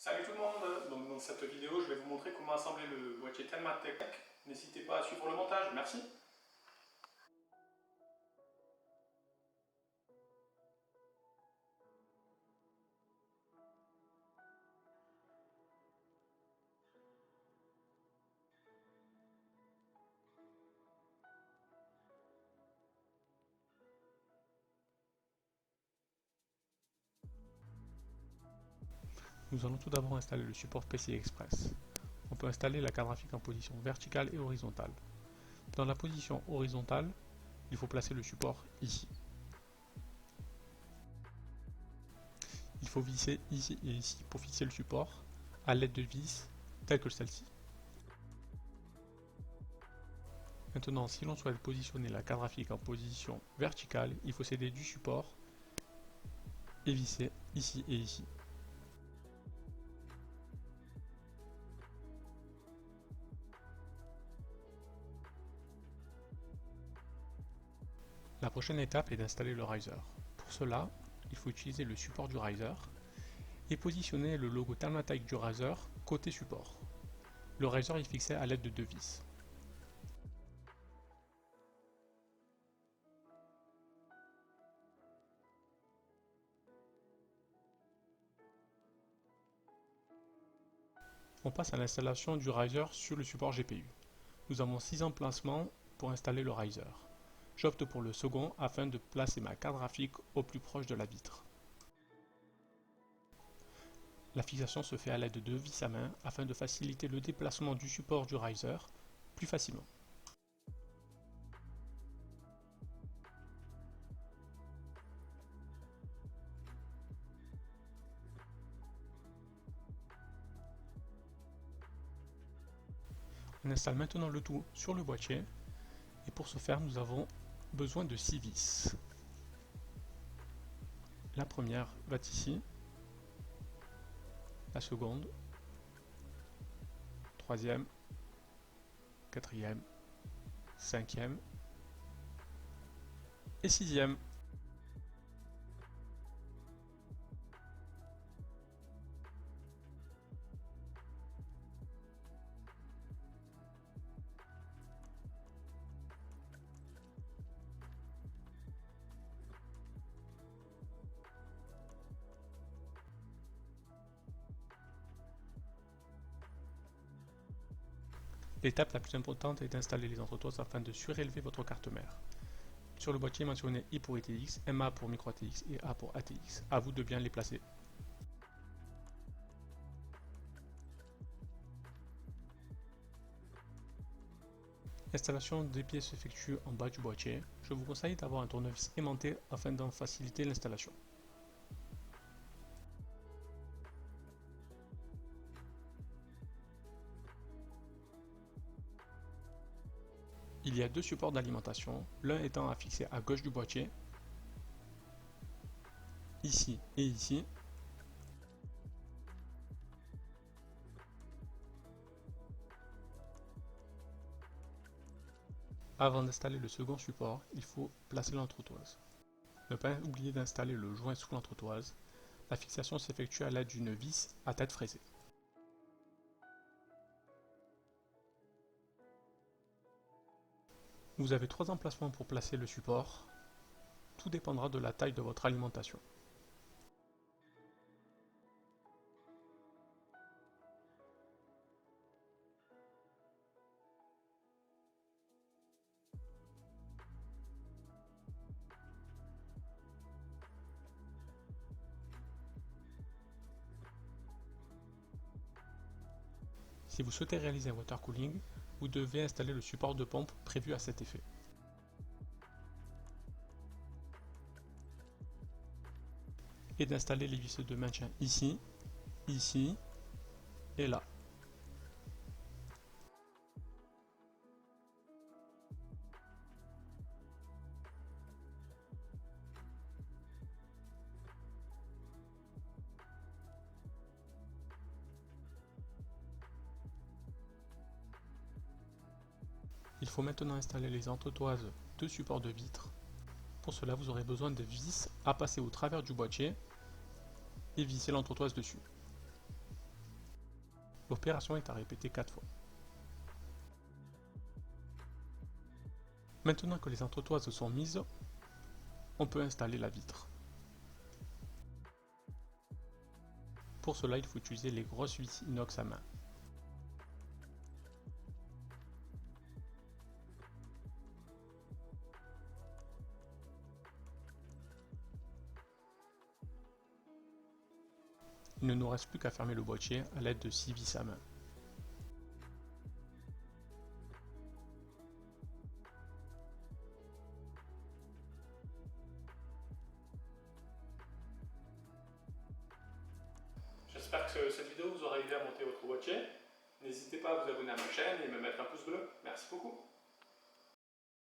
Salut tout le monde. Donc, dans cette vidéo, je vais vous montrer comment assembler le boîtier Telmatec. N'hésitez pas à suivre le montage. Merci. Nous allons tout d'abord installer le support PCI Express. On peut installer la carte graphique en position verticale et horizontale. Dans la position horizontale, il faut placer le support ici. Il faut visser ici et ici pour fixer le support à l'aide de vis telles que celle-ci. Maintenant, si l'on souhaite positionner la carte graphique en position verticale, il faut s'aider du support et visser ici et ici. La prochaine étape est d'installer le riser. Pour cela, il faut utiliser le support du riser et positionner le logo Telmatec du riser côté support. Le riser est fixé à l'aide de deux vis. On passe à l'installation du riser sur le support GPU. Nous avons 6 emplacements pour installer le riser. J'opte pour le second afin de placer ma carte graphique au plus proche de la vitre. La fixation se fait à l'aide de deux vis à main afin de faciliter le déplacement du support du riser plus facilement. On installe maintenant le tout sur le boîtier et pour ce faire nous avons besoin de 6 vis. La première va ici, la seconde, troisième, quatrième, cinquième et sixième. L'étape la plus importante est d'installer les entretoises afin de surélever votre carte mère. Sur le boîtier mentionné I pour ITX, MA pour micro ATX et A pour ATX. À vous de bien les placer. L'installation des pièces s'effectue en bas du boîtier. Je vous conseille d'avoir un tournevis aimanté afin d'en faciliter l'installation. Il y a deux supports d'alimentation, l'un étant à fixer à gauche du boîtier, ici et ici. Avant d'installer le second support, il faut placer l'entretoise. Ne pas oublier d'installer le joint sous l'entretoise. La fixation s'effectue à l'aide d'une vis à tête fraisée. Vous avez 3 emplacements pour placer le support. Tout dépendra de la taille de votre alimentation. Si vous souhaitez réaliser un water cooling, vous devez installer le support de pompe prévu à cet effet. Et d'installer les vis de maintien ici, ici et là. Il faut maintenant installer les entretoises de support de vitre. Pour cela, vous aurez besoin de vis à passer au travers du boîtier et visser l'entretoise dessus. L'opération est à répéter 4 fois. Maintenant que les entretoises sont mises, on peut installer la vitre. Pour cela, il faut utiliser les grosses vis inox à main. Il ne nous reste plus qu'à fermer le boîtier à l'aide de 6 vis à main. J'espère que cette vidéo vous aura aidé à monter votre boîtier. N'hésitez pas à vous abonner à ma chaîne et me mettre un pouce bleu. Merci beaucoup.